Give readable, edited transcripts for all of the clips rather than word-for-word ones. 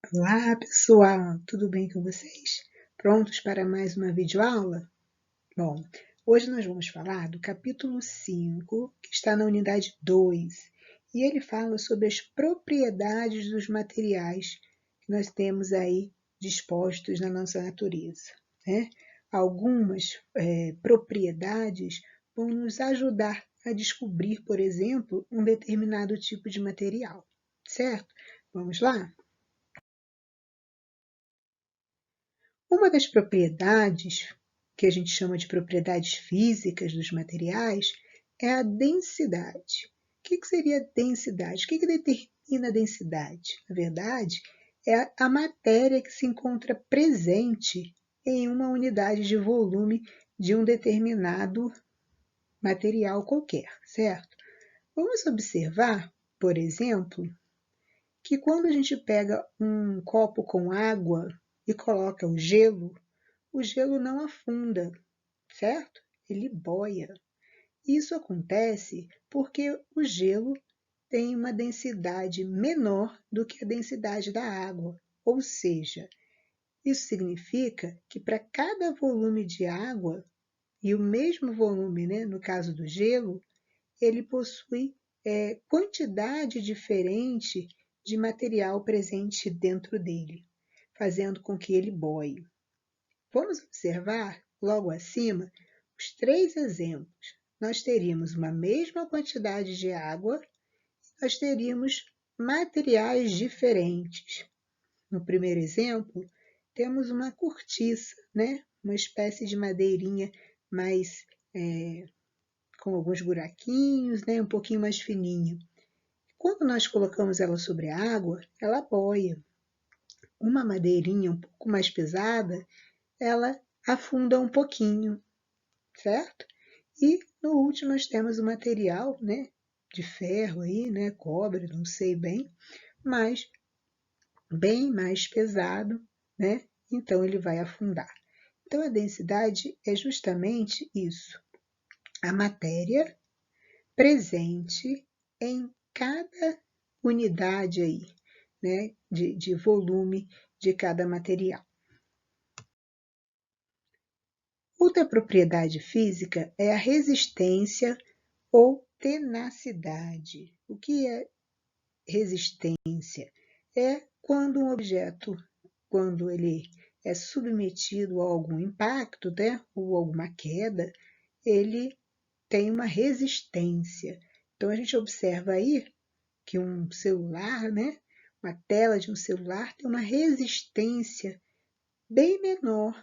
Olá, pessoal, tudo bem com vocês? Prontos para mais uma videoaula? Bom, hoje nós vamos falar do capítulo 5, que está na unidade 2, e ele fala sobre as propriedades dos materiais que nós temos aí dispostos na nossa natureza, né? Algumas propriedades vão nos ajudar a descobrir, por exemplo, um determinado tipo de material, certo? Vamos lá? Uma das propriedades, que a gente chama de propriedades físicas dos materiais, é a densidade. O que seria a densidade? O que determina a densidade? Na verdade, é a matéria que se encontra presente em uma unidade de volume de um determinado material qualquer, certo? Vamos observar, por exemplo, que quando a gente pega um copo com água e coloca o gelo não afunda, certo? Ele boia. Isso acontece porque o gelo tem uma densidade menor do que a densidade da água, ou seja, isso significa que para cada volume de água, e o mesmo volume, né, no caso do gelo, ele possui quantidade diferente de material presente dentro dele, fazendo com que ele boie. Vamos observar, logo acima, os três exemplos. Nós teríamos uma mesma quantidade de água, nós teríamos materiais diferentes. No primeiro exemplo, temos uma cortiça, né? Uma espécie de madeirinha mais com alguns buraquinhos, né? Um pouquinho mais fininho. Quando nós colocamos ela sobre a água, ela boia. Uma madeirinha um pouco mais pesada, ela afunda um pouquinho, certo? E no último nós temos o material, né, de ferro aí, né, cobre, não sei bem, mas bem mais pesado, né? Então ele vai afundar. Então a densidade é justamente isso, a matéria presente em cada unidade aí, né, de volume de cada material. Outra propriedade física é a resistência ou tenacidade. O que é resistência? É quando um objeto, quando ele é submetido a algum impacto, né, ou alguma queda, ele tem uma resistência. Então a gente observa aí que um celular, né, uma tela de um celular tem uma resistência bem menor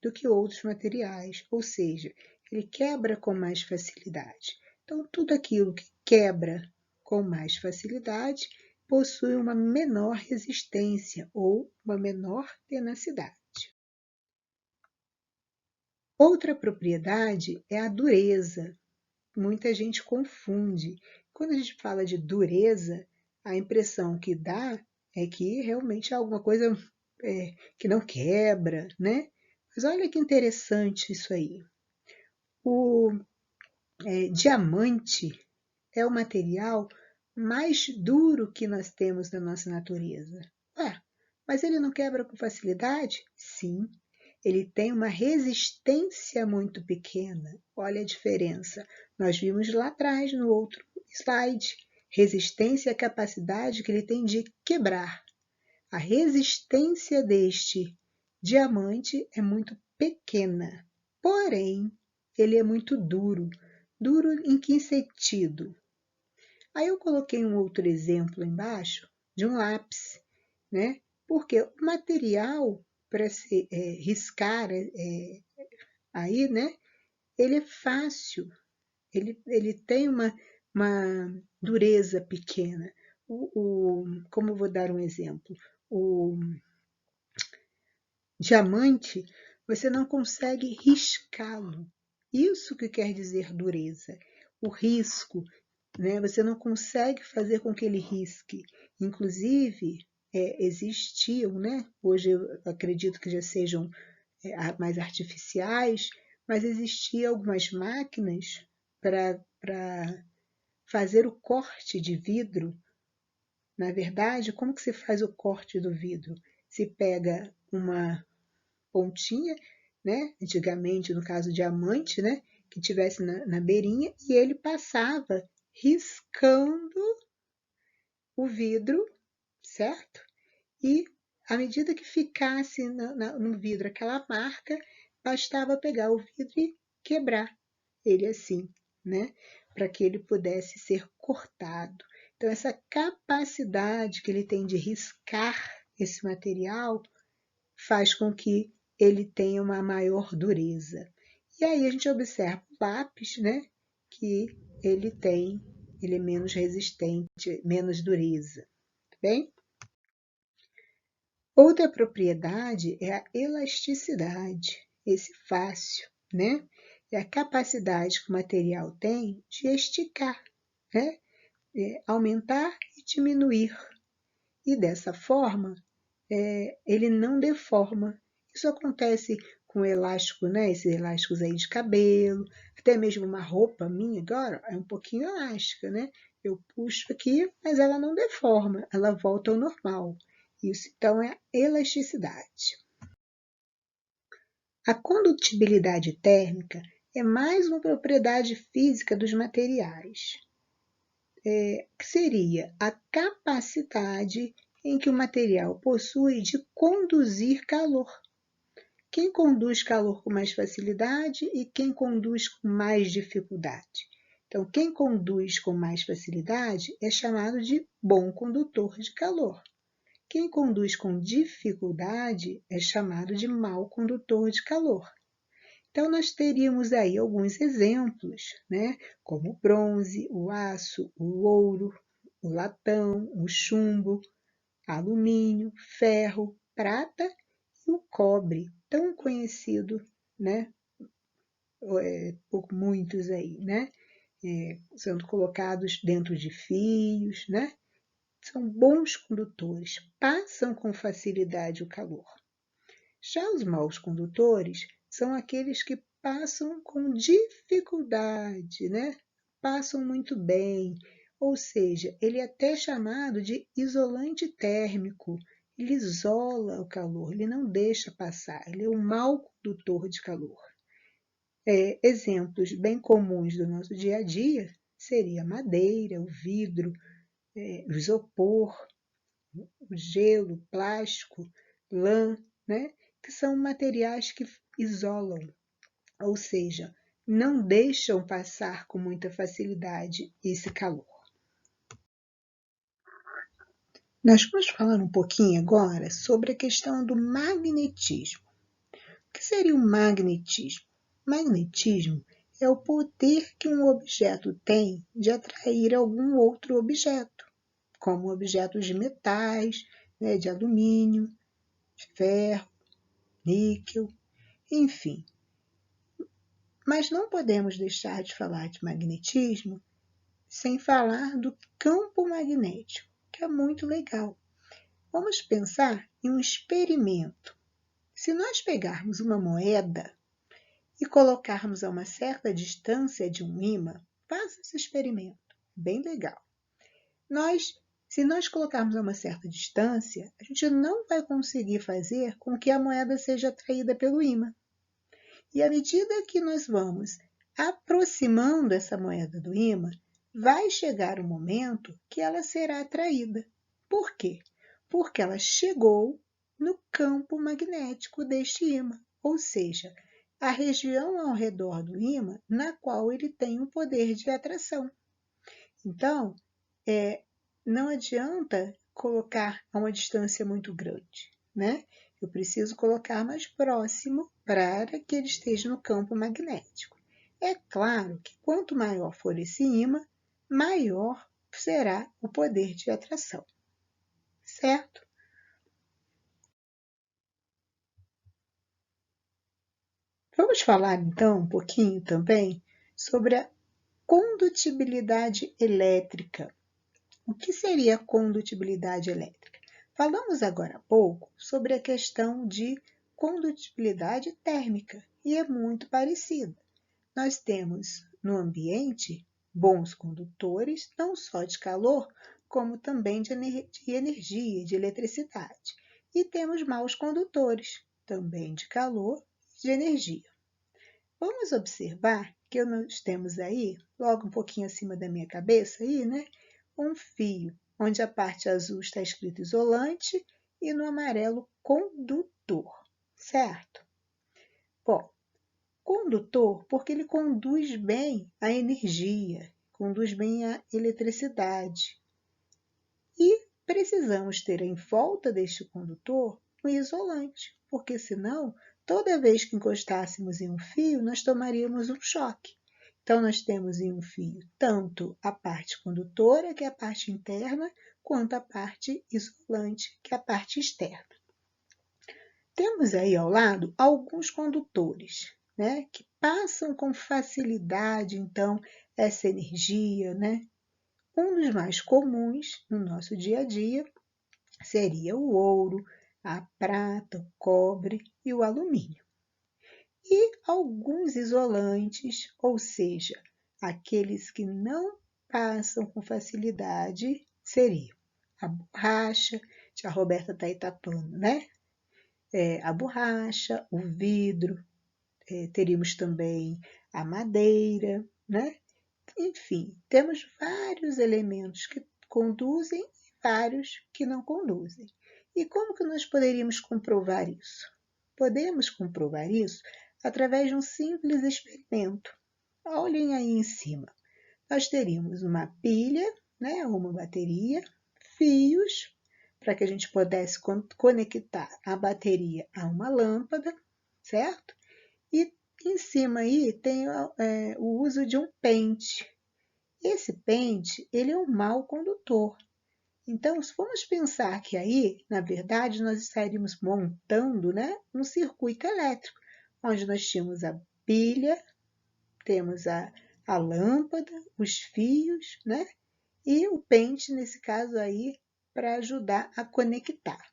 do que outros materiais, ou seja, ele quebra com mais facilidade. Então, tudo aquilo que quebra com mais facilidade possui uma menor resistência ou uma menor tenacidade. Outra propriedade é a dureza. Muita gente confunde. Quando a gente fala de dureza, a impressão que dá é que realmente é alguma coisa que não quebra, né? Mas olha que interessante isso aí. O diamante é o material mais duro que nós temos na nossa natureza. Ué, mas ele não quebra com facilidade? Sim, ele tem uma resistência muito pequena. Olha a diferença. Nós vimos lá atrás no outro slide. Resistência é a capacidade que ele tem de quebrar. A resistência deste diamante é muito pequena, porém, ele é muito duro. Duro em que sentido? Aí eu coloquei um outro exemplo embaixo de um lápis, né? Porque o material para se riscar aí, né? Ele é fácil, ele tem uma dureza pequena. Como eu vou dar um exemplo? O diamante, você não consegue riscá-lo. Isso que quer dizer dureza. O risco, né? Você não consegue fazer com que ele risque. Inclusive, existiam, né? Hoje eu acredito que já sejam mais artificiais, mas existiam algumas máquinas para fazer o corte de vidro Na verdade, como que se faz o corte do vidro? Se pega uma pontinha, né? Antigamente, no caso diamante, né? Que tivesse na beirinha, e ele passava riscando o vidro, certo? E à medida que ficasse no vidro aquela marca, bastava pegar o vidro e quebrar ele assim, né? Para que ele pudesse ser cortado. Então, essa capacidade que ele tem de riscar esse material faz com que ele tenha uma maior dureza. E aí a gente observa o lápis, né? Que ele é menos resistente, menos dureza, tá bem? Outra propriedade é a elasticidade, esse fácil, né? É a capacidade que o material tem de esticar, né? Aumentar e diminuir. E dessa forma, ele não deforma. Isso acontece com o elástico, né? Esses elásticos aí de cabelo, até mesmo uma roupa minha agora é um pouquinho elástica, né? Eu puxo aqui, mas ela não deforma, ela volta ao normal. Isso então é a elasticidade. A condutibilidade térmica é mais uma propriedade física dos materiais, que seria a capacidade em que o material possui de conduzir calor. Quem conduz calor com mais facilidade e quem conduz com mais dificuldade. Então, quem conduz com mais facilidade é chamado de bom condutor de calor. Quem conduz com dificuldade é chamado de mau condutor de calor. Então, nós teríamos aí alguns exemplos, né? Como o bronze, o aço, o ouro, o latão, o chumbo, alumínio, ferro, prata e o cobre, tão conhecido, né? Por muitos aí, né? Sendo colocados dentro de fios, né? São bons condutores, passam com facilidade o calor. Já os maus condutores são aqueles que passam com dificuldade, né? Passam muito bem, ou seja, ele é até chamado de isolante térmico. Ele isola o calor, ele não deixa passar, ele é um mau condutor de calor. Exemplos bem comuns do nosso dia a dia seria a madeira, o vidro, o isopor, o gelo, o plástico, lã, né? Que são materiais que isolam, ou seja, não deixam passar com muita facilidade esse calor. Nós vamos falar um pouquinho agora sobre a questão do magnetismo. O que seria o magnetismo? Magnetismo é o poder que um objeto tem de atrair algum outro objeto, como objetos de metais, né, de alumínio, de ferro, níquel, enfim. Mas não podemos deixar de falar de magnetismo sem falar do campo magnético, que é muito legal. Vamos pensar em um experimento. Se nós pegarmos uma moeda e colocarmos a uma certa distância de um ímã, faça esse experimento, bem legal. Se nós colocarmos a uma certa distância, a gente não vai conseguir fazer com que a moeda seja atraída pelo ímã. E à medida que nós vamos aproximando essa moeda do ímã, vai chegar o momento que ela será atraída. Por quê? Porque ela chegou no campo magnético deste ímã, ou seja, a região ao redor do ímã na qual ele tem o poder de atração. Então, não adianta colocar a uma distância muito grande, né? Eu preciso colocar mais próximo para que ele esteja no campo magnético. É claro que quanto maior for esse ímã, maior será o poder de atração, certo? Vamos falar então um pouquinho também sobre a condutibilidade elétrica. O que seria a condutibilidade elétrica? Falamos agora há pouco sobre a questão de condutibilidade térmica e é muito parecida. Nós temos no ambiente bons condutores, não só de calor, como também de energia, de eletricidade. E temos maus condutores, também de calor e de energia. Vamos observar que nós temos aí, logo um pouquinho acima da minha cabeça, aí, né, um fio, onde a parte azul está escrito isolante e no amarelo condutor, certo? Bom, condutor porque ele conduz bem a energia, conduz bem a eletricidade. E precisamos ter em volta deste condutor um isolante, porque senão, toda vez que encostássemos em um fio, nós tomaríamos um choque. Então, nós temos em um fio tanto a parte condutora, que é a parte interna, quanto a parte isolante, que é a parte externa. Temos aí ao lado alguns condutores, né, que passam com facilidade, então, essa energia, né? Um dos mais comuns no nosso dia a dia seria o ouro, a prata, o cobre e o alumínio. E alguns isolantes, ou seja, aqueles que não passam com facilidade, seriam a borracha, a Roberta está aí tapando, né? A borracha, o vidro, teríamos também a madeira, né? Enfim, temos vários elementos que conduzem e vários que não conduzem. E como que nós poderíamos comprovar isso? Podemos comprovar isso através de um simples experimento. Olhem aí em cima. Nós teríamos uma pilha, né, uma bateria, fios, para que a gente pudesse conectar a bateria a uma lâmpada, certo? E em cima aí tem o uso de um pente. Esse pente, ele é um mau condutor. Então, se formos pensar que aí, na verdade, nós estaríamos montando, né, um circuito elétrico, onde nós tínhamos a pilha, temos a lâmpada, os fios, né, e o pente, nesse caso aí, para ajudar a conectar.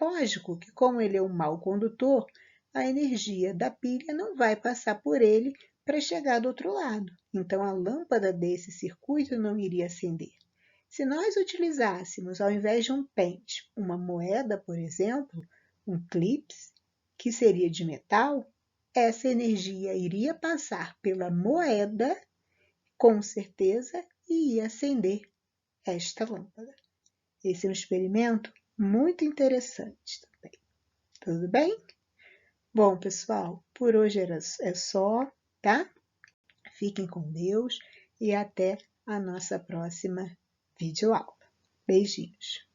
Lógico que, como ele é um mau condutor, a energia da pilha não vai passar por ele para chegar do outro lado. Então, a lâmpada desse circuito não iria acender. Se nós utilizássemos, ao invés de um pente, uma moeda, por exemplo, um clips, que seria de metal, essa energia iria passar pela moeda, com certeza, e ia acender esta lâmpada. Esse é um experimento muito interessante também. Tudo bem? Bom, pessoal, por hoje é só, tá? Fiquem com Deus e até a nossa próxima videoaula. Beijinhos!